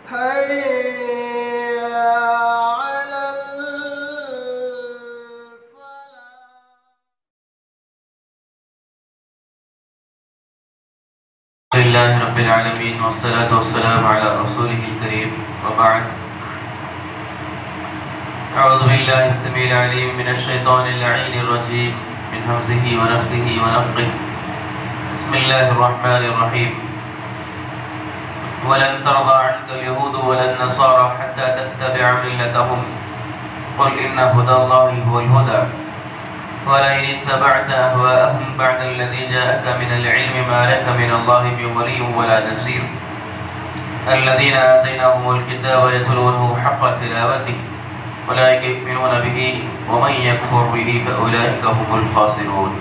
حي على الفلاح. لله رب العالمين والصلاة والسلام على رسوله الكريم وبعد. أعوذ بالله السميع العليم من الشيطان اللعين الرجيم من همزه ونفخه ونفخه. بسم الله الرحمن الرحيم. ولن ترضى عنك اليهود ولا النصارى حتى تتبع ملتهم قل إن هدى الله هو الهدى ولئن اتبعت أهواءهم بعد الذي جاءك من العلم ما لك من الله من ولي ولا نصير. الذين آتيناهم الكتاب يتلونه حق تلاوته أولئك يؤمنون به ومن يكفر به فأولئك هم الخاسرون.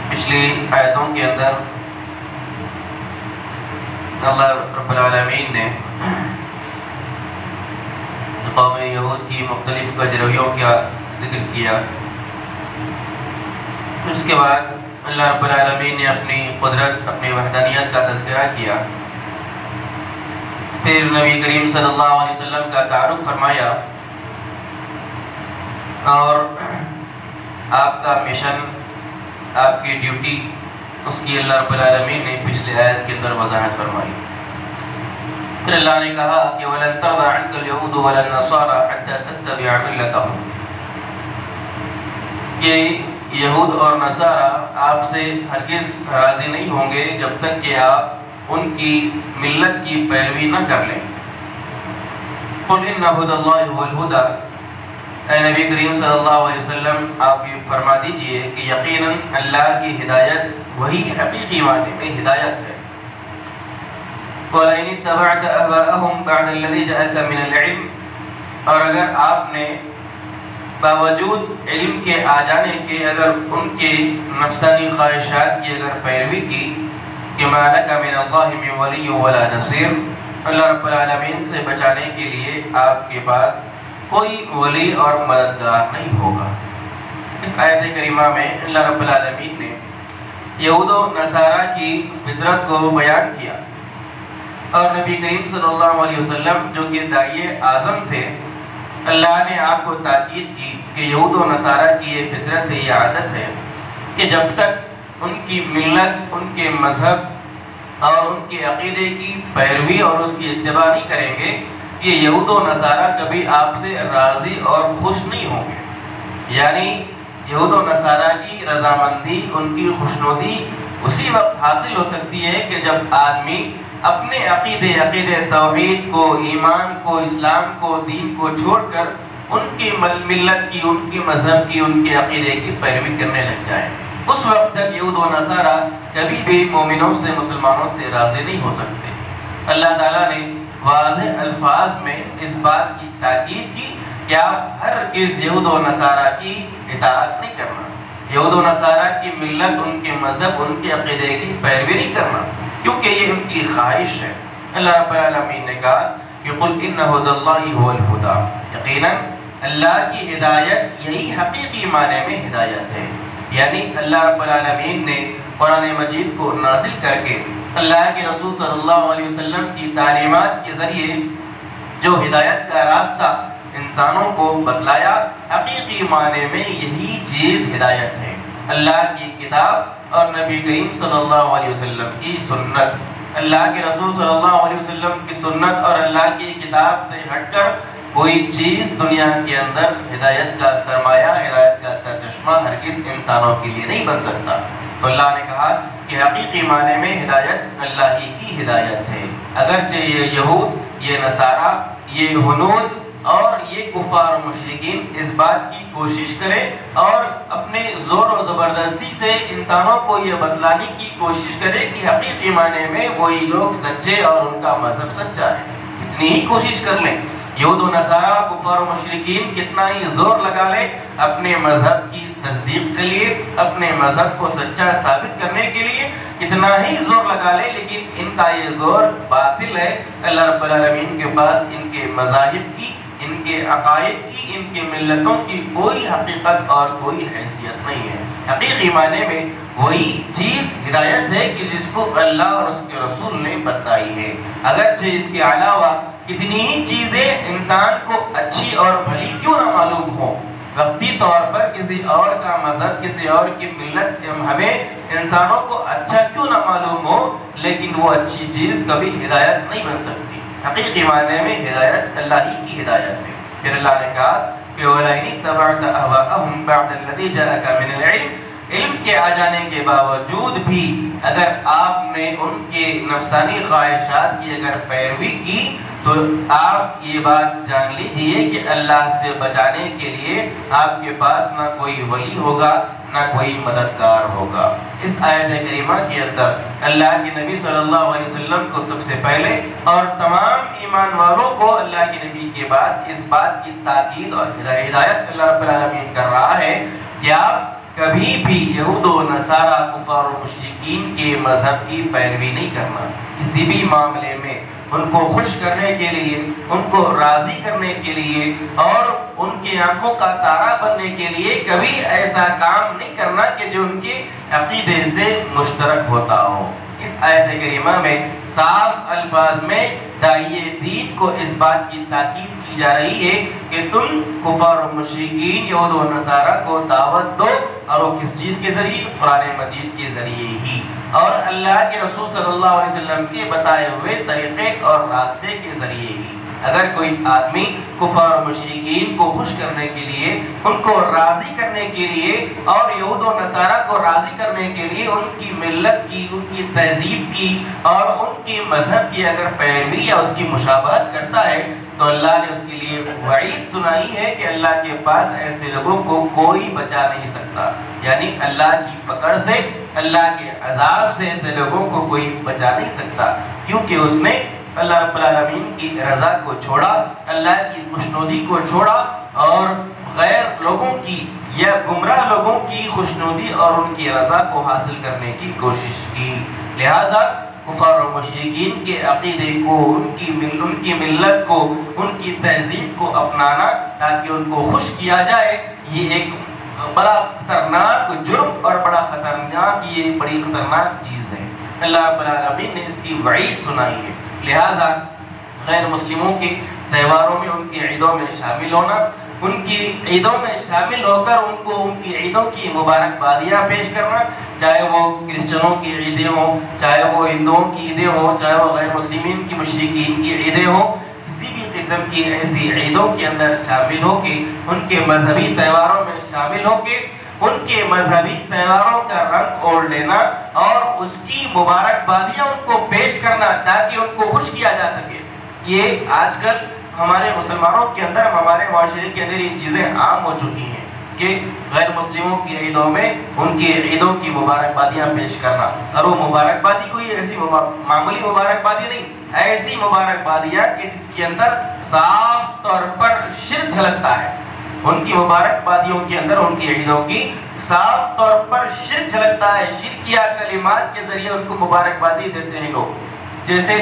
پچھلی آیتوں کے اندر اللہ رب العالمین نے قوم یہود کی مختلف کجرویوں کا ذکر کیا. اس کے بعد اللہ رب العالمین نے اپنی قدرت اپنی وحدانیت کا تذکرہ کیا. پھر نبی کریم صلی اللہ علیہ وسلم کا تعارف فرمایا اور آپ کا مشن آپ کی ڈیوٹی اس کی اللہ رب العالمین نے پچھلے آیت کے اندر وضاحت فرمائی. پھر اللہ نے کہا کہ وَلَن تَرْضَ عَنْكَ الْيَهُودُ وَلَا النَّصَارَى حَتَّى تَتَّبِعَ مِلَّتَهُمْ کہ یہود اور نصارہ آپ سے ہرگز راضی نہیں ہوں گے جب تک کہ آپ ان کی ملت کی پیروی نہ کر لیں. قُلْ إِنَّ هُدَى اللَّهِ هُوَ الْهُدَى. اے نبی کریم صلی اللہ علیہ وسلم آپ یہ فرما دیجئے کہ یقیناً اللہ کی ہدایت وہی حقیقی معنی میں ہدایت ہے. وَلَئِنِ اتَّبَعْتَ أَهْوَاءَهُمْ بَعْدَ الَّذِي جَاءَكَ مِنَ الْعِلْمِ اور اگر آپ نے باوجود علم کے آ جانے کے اگر ان کے نفسانی خواہشات کی اگر پیروی کی کہ مَا لَكَ مِنَ اللَّهِ مِنْ وَلِيٍّ وَلَا نَصِيرٍ اللہ رب العالمین سے بچانے کے لیے آپ کے پاس کوئی ولی اور مددگار نہیں ہوگا. اس آیت کریمہ میں اللہ رب العالمین نے یہود و نصارہ کی فطرت کو بیان کیا اور نبی کریم صلی اللہ علیہ وسلم جو کہ داعی اعظم تھے اللہ نے آپ کو تاکید کی کہ یہود و نصارہ کی یہ فطرت ہے یہ عادت ہے کہ جب تک ان کی ملت ان کے مذہب اور ان کے عقیدے کی پیروی اور اس کی اتباع نہیں کریں گے یہ یہود و نصارہ کبھی آپ سے راضی اور خوش نہیں ہوں گے. یعنی یہود و نصارہ کی رضامندی ان کی خوشنودی اسی وقت حاصل ہو سکتی ہے کہ جب آدمی اپنے عقیدے توحید کو ایمان کو اسلام کو دین کو چھوڑ کر ان کی ملت کی ان کے مذہب کی ان کے عقیدے کی پیروی کرنے لگ جائے. اس وقت تک یہود و نصارہ کبھی بھی مومنوں سے مسلمانوں سے راضی نہیں ہو سکتے. اللہ تعالیٰ نے واضح الفاظ میں اس بات کی تاکید کی کہ آپ ہرگز یہود و نصارہ کی اطاعت نہیں کرنا. یہود و نصارہ کی ملت ان کے مذہب ان کے عقیدے کی پیروی نہیں کرنا کیونکہ یہ ان کی خواہش ہے. اللہ رب العالمین نے کہا کہ قُلْ إِنَّ هُدَى اللَّهِ هُوَ الْهُدَى یقیناً اللہ کی ہدایت یہی حقیقی معنی میں ہدایت ہے. یعنی اللہ رب العالمین نے قرآن مجید کو نازل کر کے اللہ کے رسول صلی اللہ علیہ وسلم کی تعلیمات کے ذریعے جو ہدایت کا راستہ انسانوں کو بتلایا حقیقی معنی میں یہی چیز ہدایت ہے. اللہ کی کتاب اور نبی کریم صلی اللہ علیہ وسلم کی سنت. اللہ کے رسول صلی اللہ علیہ وسلم کی سنت اور اللہ کی کتاب سے ہٹ کر کوئی چیز دنیا کے اندر ہدایت کا سرمایہ ہدایت کا سرچشمہ ہرگز انسانوں کے لیے نہیں بن سکتا. تو اللہ نے کہا کہ حقیقی معنی میں ہدایت اللہ ہی کی ہدایت ہے. اگرچہ یہ یہود یہ نصارہ یہ ہنود اور یہ کفار و مشرکین اس بات کی کوشش کرے اور اپنے زور و زبردستی سے انسانوں کو یہ بتلانے کی کوشش کرے کہ حقیقی معنی میں وہی لوگ سچے اور ان کا مذہب سچا ہے. کتنی ہی کوشش کر لیں یہود و نصارہ کفار و مشرکین کتنا ہی زور لگا لے اپنے مذہب کی تصدیق کے لیے اپنے مذہب کو سچا ثابت کرنے کے لیے کتنا ہی زور لگا لے لیکن ان کا یہ زور باطل ہے. اللہ رب العالمین کے پاس ان کے مذاہب کی ان کے عقائد کی، ان کے ملتوں کی کوئی حقیقت اور کوئی حیثیت نہیں ہے۔ حقیقی معنی میں وہی چیز ہدایت ہے کہ جس کو اللہ اور اس کے رسول نے بتائی ہے، اگرچہ اس کے علاوہ کتنی ہی چیزیں انسان کو اچھی اور بھلی کیوں نہ معلوم ہو، وقتی طور پر کسی اور کا مذہب، کسی اور کی ملت ہمیں انسانوں کو اچھا کیوں نہ معلوم ہو، لیکن وہ اچھی چیز کبھی ہدایت نہیں بن سکتی۔ حقیقی معنی میں ہدایت اللہ ہی کی ہدایت ہے۔ پھر اللہ نے کہا کہ وَلَئِنِ اتَّبَعْتَ أَهْوَاءَهُمْ بَعْدَ الَّذِي جَاءَكَ مِنَ الْعِلْمِ، علم کے آ جانے کے باوجود بھی اگر آپ نے ان کے نفسانی خواہشات کی اگر پیروی کی تو آپ یہ بات جان لیجئے کہ اللہ سے بچانے کے لیے آپ کے پاس نہ کوئی ولی ہوگا نہ کوئی مددگار ہوگا۔ اس آیت کریمہ کے اندر اللہ کے نبی صلی اللہ علیہ وسلم کو سب سے پہلے اور تمام ایمان والوں کو اللہ کے نبی کے بعد اس بات کی تاکید اور ہدایت اللہ رب العالمین کر رہا ہے کہ آپ کبھی بھی یہود و نصارہ، کفار و مشرکین کے مذہب کی پیروی نہیں کرنا۔ کسی بھی معاملے میں ان کو خوش کرنے کے لیے، ان کو راضی کرنے کے لیے اور ان کی آنکھوں کا تارا بننے کے لیے کبھی ایسا کام نہیں کرنا کہ جو ان کے عقیدے سے مشترک ہوتا ہو۔ اس آیت کریمہ میں صاف الفاظ میں داعیے دین کو اس بات کی تاکید کی جا رہی ہے کہ تم کفار و مشرکین، یہود و نصارہ کو دعوت دو، اور وہ کس چیز کے ذریعے؟ قرآن مجید کے ذریعے ہی، اور اللہ کے رسول صلی اللہ علیہ وسلم کے بتائے ہوئے طریقے اور راستے کے ذریعے ہی۔ اگر کوئی آدمی کفار و مشرکین کو خوش کرنے کے لیے، ان کو راضی کرنے کے لیے اور یہود و نصارہ کو راضی کرنے کے لیے ان کی ملت کی، ان کی تہذیب کی اور ان کی مذہب کی اگر پیروی یا اس کی مشابہت کرتا ہے تو اللہ نے اس کے لیے وعید سنائی ہے کہ اللہ کے پاس ایسے لوگوں کو کوئی بچا نہیں سکتا، یعنی اللہ کی پکڑ سے، اللہ کے عذاب سے ایسے لوگوں کو کوئی بچا نہیں سکتا، کیونکہ اس نے اللہ رب العالمین کی رضا کو چھوڑا، اللہ کی خوشنودی کو چھوڑا اور غیر لوگوں کی یا گمراہ لوگوں کی خوشنودی اور ان کی رضا کو حاصل کرنے کی کوشش کی۔ لہذا کفار و مشرکین کے عقیدے کو، ان کی ملت کو، ان کی تہذیب کو اپنانا تاکہ ان کو خوش کیا جائے، یہ ایک بڑا خطرناک جرم اور بڑی خطرناک چیز ہے۔ اللہ رب العالمین نے اس کی وعید سنائی ہے۔ لہذا غیر مسلموں کے تہواروں میں، ان کی عیدوں میں شامل ہونا، ان کی عیدوں میں شامل ہو کر ان کو ان کی عیدوں کی مبارکبادیاں پیش کرنا، چاہے وہ کرسچنوں کی عیدیں ہوں، چاہے وہ ہندوؤں کی عیدیں ہوں، چاہے وہ غیر مسلمین کی مشرکین کی عیدیں ہوں، کسی بھی قسم کی ایسی عیدوں کے اندر شامل ہو کے، ان کے مذہبی تہواروں میں شامل ہو کے ان کے مذہبی تہواروں کا رنگ اوڑھ لینا اور اس کی مبارکبادیاں ان کو پیش کرنا تاکہ ان کو خوش کیا جا سکے، یہ آج کل ہمارے مسلمانوں کے اندر، ہمارے معاشرے کے اندر یہ چیزیں عام ہو چکی ہیں کہ غیر مسلموں کی عیدوں میں ان کی عیدوں کی مبارکبادیاں پیش کرنا، اور وہ مبارکبادی کوئی ایسی معمولی مبارکبادی نہیں، ایسی مبارکبادیاں کہ جس کے اندر صاف طور پر شرک جھلکتا ہے۔ ان کی مبارکبادیوں کے اندر، ان کی عیدوں کی صاف طور پر شرک جھلکتا ہے، شرکیہ کلمات کے ذریعے ان کو مبارکبادی دیتے ہیں لوگ۔ جیسے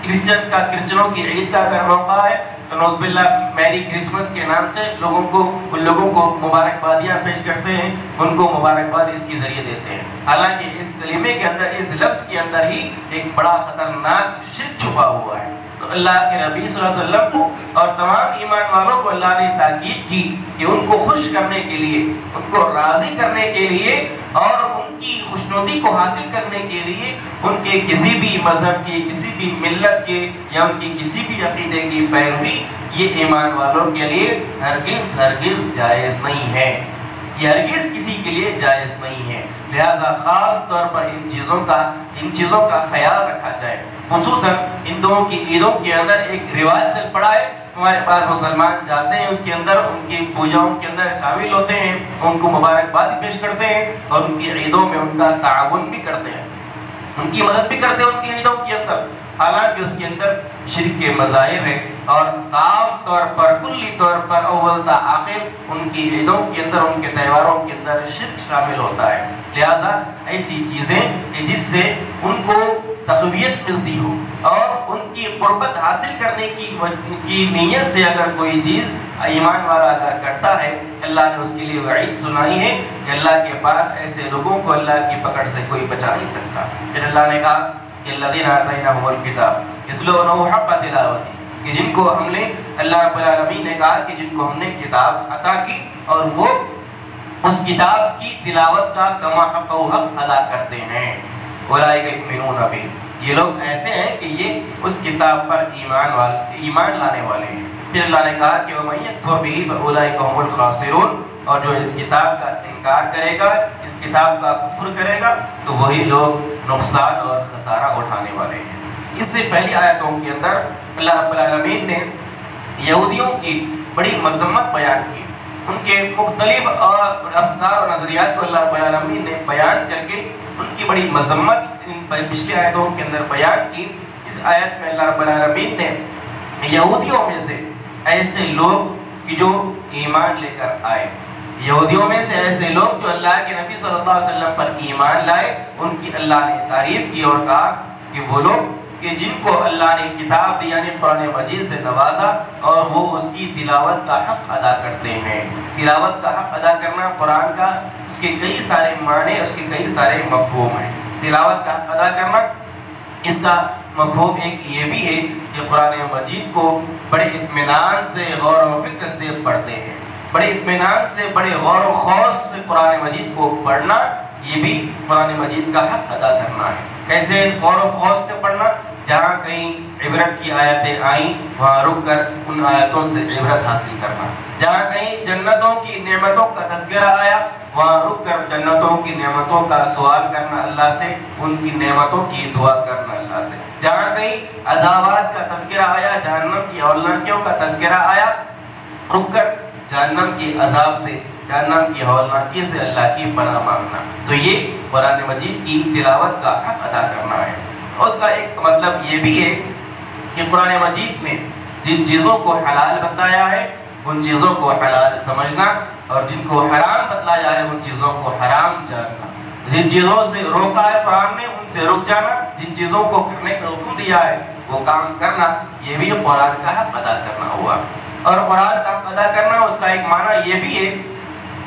کرسچنوں کی عید کا اگر موقع ہے تو نوز باللہ میری کرسمس کے نام سے ان لوگوں کو مبارکبادیاں پیش کرتے ہیں، ان کو مبارکباد اس کے ذریعے دیتے ہیں، حالانکہ اس کلمے کے اندر، اس لفظ کے اندر ہی ایک بڑا خطرناک شرک چھپا ہوا ہے۔ تو اللہ کے نبی صلی اللہ علیہ وسلم کو اور تمام ایمان والوں کو اللہ نے تاکید کی کہ ان کو خوش کرنے کے لیے، ان کو راضی کرنے کے لیے اور ان کی خوشنودی کو حاصل کرنے کے لیے ان کے کسی بھی مذہب کی، کسی بھی ملت کے یا ان کی کسی بھی عقیدے کی پیروی یہ ایمان والوں کے لیے ہرگز جائز نہیں ہے، یہ ہرگز کسی کے لیے جائز نہیں ہے۔ لہذا خاص طور پر ان چیزوں کا خیال رکھا جائے۔ خصوصاً ہندوؤں کی عیدوں کے اندر ایک رواج چل پڑا ہے، ہمارے پاس مسلمان جاتے ہیں، اس کے اندر ان کی پوجاؤں کے اندر شامل ہوتے ہیں، ان کو مبارکباد پیش کرتے ہیں اور ان کی عیدوں میں ان کا تعاون بھی کرتے ہیں، ان کی مدد بھی کرتے ہیں ان کی عیدوں کے اندر، حالانکہ اس کے اندر شرک کے مظاہر ہیں اور صاف طور پر، کلی طور پر اول تا آخر ان کی عیدوں کے اندر، ان کے تہواروں کے اندر شرک شامل ہوتا ہے۔ لہذا ایسی چیزیں جس سے ان کو تقویت ملتی ہو اور ان کی قربت حاصل کرنے کی نیت سے اگر کوئی چیز ایمان والا اگر کرتا ہے، اللہ نے اس کے لیے وعید سنائی ہے کہ اللہ کے پاس ایسے لوگوں کو اللہ کی پکڑ سے کوئی بچا نہیں سکتا۔ پھر اللہ نے کہا کہ الذین آتیناہم الکتاب یتلونہ حق تلاوتہ، کہ جن کو ہم نے، اللہ رب العالمین نے کہا کہ جن کو ہم نے کتاب عطا کی اور وہ اس کتاب کی تلاوت کا کما حق و حق ادا کرتے ہیں، اولئک یؤمنون بہ، یہ لوگ ایسے ہیں کہ یہ اس کتاب پر ایمان لانے والے ہیں۔ پھر اللہ نے کہا کہ وَمَن یکفر بہ فَأُولَئِکَ هُمُ الْخَاسِرُونَ، اور جو اس کتاب کا انکار کرے گا، اس کتاب کا کفر کرے گا، تو وہی لوگ نقصان اور خسارہ اٹھانے والے ہیں۔ اس سے پہلی آیتوں کے اندر اللہ رب العالمین نے یہودیوں کی بڑی مذمت بیان کی، ان کے مختلف افکار اور نظریات کو اللہ رب العالمین نے بیان کر کے ان کی بڑی مذمت ان پچھلی آیتوں کے اندر بیان کی۔ اس آیت میں اللہ رب العالمین نے یہودیوں میں سے ایسے لوگ کہ جو ایمان لے کر آئے، یہودیوں میں سے ایسے لوگ جو اللہ کے نبی صلی اللہ علیہ وسلم پر ایمان لائے، ان کی اللہ نے تعریف کی اور کہا کہ وہ لوگ کہ جن کو اللہ نے کتاب دی یعنی قرآن مجید سے نوازا اور وہ اس کی تلاوت کا حق ادا کرتے ہیں۔ تلاوت کا حق ادا کرنا قرآن کا اس کے کئی سارے معنی، اس کے کئی سارے مفہوم ہیں۔ تلاوت کا حق ادا کرنا، اس کا مفہوم ایک یہ بھی ہے کہ قرآن مجید کو بڑے اطمینان سے، غور و فکر سے پڑھتے ہیں، بڑے اطمینان سے، بڑے غور و خوض سے قرآن مجید کو پڑھنا، یہ بھی قرآن مجید کا حق ادا کرنا ہے۔ کیسے غور و خوض سے پڑھنا؟ جہاں کہیں عبرت کی آیتیں آئیں وہاں رک کر ان آیتوں سے عبرت حاصل کرنا، جہاں کہیں جنتوں کی نعمتوں کا تذکرہ آیا وہاں رک کر جنتوں کی نعمتوں کا سوال کرنا اللہ سے، ان کی نعمتوں کی دعا کرنا اللہ سے، جہاں کہیں عذابات کا تذکرہ آیا، جہنم کی ہولناکیوں کا تذکرہ آیا، رک کر جہنم کی عذاب سے، جہنم کی ہولناکی سے اللہ کی پناہ مانگنا۔ تو یہ قرآن مجید کی تلاوت کا حق ادا کرنا ہے۔ اس کا ایک مطلب یہ بھی ہے کہ قرآن مجید میں جن چیزوں کو حلال بتایا ہے ان چیزوں کو حلال سمجھنا، اور جن کو حرام بتلایا ہے ان چیزوں کو حرام جاننا، جن چیزوں سے روکا ہے قرآن نے ان سے رک جانا، جن چیزوں کو کرنے کا حکم دیا ہے وہ کام کرنا، یہ بھی قرآن کا حق ادا کرنا ہوا۔ اور قرآن کا حق ادا کرنا اس کا ایک معنی یہ بھی ہے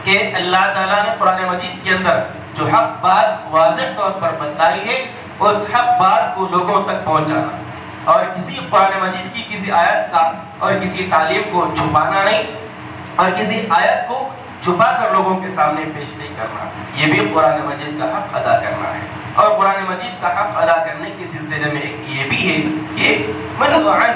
کہ اللہ تعالیٰ نے قرآن مجید کے اندر جو حق بات واضح طور پر بتائی ہے اس حق بات کو لوگوں تک پہنچانا، اور کسی قرآن مجید کی کسی آیت کا اور کسی تعلیم کو چھپانا نہیں، اور کسی آیت کو چھپا کر لوگوں کے سامنے پیش نہیں کرنا، یہ بھی قرآن مجید کا حق ادا کرنا ہے۔ اور قرآن مجید کا حق ادا کرنے کے سلسلے میں ایک یہ بھی ہے کہ منفعاً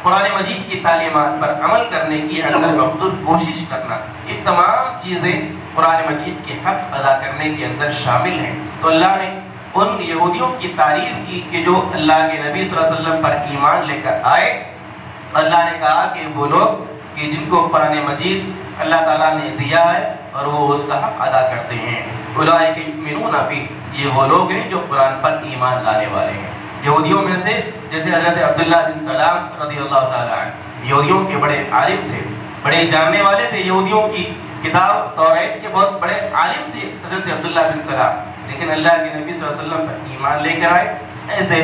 قرآن مجید کی تعلیمات پر عمل کرنے کی اندر مقدور کوشش کرنا، یہ تمام چیزیں قرآن مجید کے حق ادا کرنے کے اندر شامل ہیں۔ تو اللہ نے ان یہودیوں کی تعریف کی کہ جو اللہ کے نبی صلی اللہ علیہ وسلم پر ایمان لے کر آئے، اللہ نے کہا کہ وہ لوگ کہ جن کو قرآن مجید اللہ تعالیٰ نے دیا ہے اور وہ اس کا حق ادا کرتے ہیں، اولئک یؤمنون بہ، یہ وہ لوگ ہیں جو قرآن پر ایمان لانے والے ہیں۔ یہودیوں میں سے جیسے حضرت عبداللہ بن سلام رضی اللہ تعالیٰ عنہ، یہودیوں کے بڑے عالم تھے، بڑے جاننے والے تھے، یہودیوں کی کتاب توریت کے بہت بڑے عالم تھے حضرت عبداللہ بن سلام، لیکن اللہ کے نبی صلی اللہ علیہ وسلم پر ایمان لے کر آئے۔ ایسے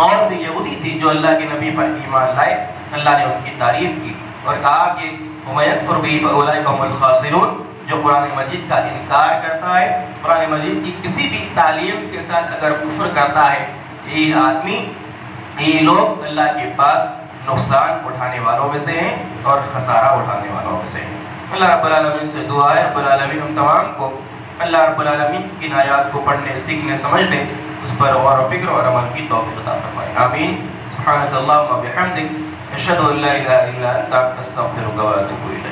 اور بھی یہودی تھی جو اللہ کے نبی پر ایمان لائے، اللہ نے ان کی تعریف کی اور کہا کہ وَمَن یکفر بہ فَأُولَئِکَ هُمُ الْخَاسِرُونَ، جو قرآن مجید کا انکار کرتا ہے، قرآن مجید کی کسی بھی تعلیم کے ساتھ اگر کفر کرتا ہے، یہ آدمی، یہ لوگ اللہ کے پاس نقصان اٹھانے والوں میں سے ہیں اور خسارہ اٹھانے والوں میں سے ہیں۔ اللہ رب العالمین سے دعا ہے رب العالمین ہم تمام کو اللہ رب العالمین کی آیات کو پڑھنے، سیکھنے، سمجھنے، اس پر غور و فکر اور عمل کی توفیق عطا فرمائے، آمین۔ سبحانک اللہم و بحمدک، اشہد ان لا الہ الا انت، استغفرک و اتوب الیک۔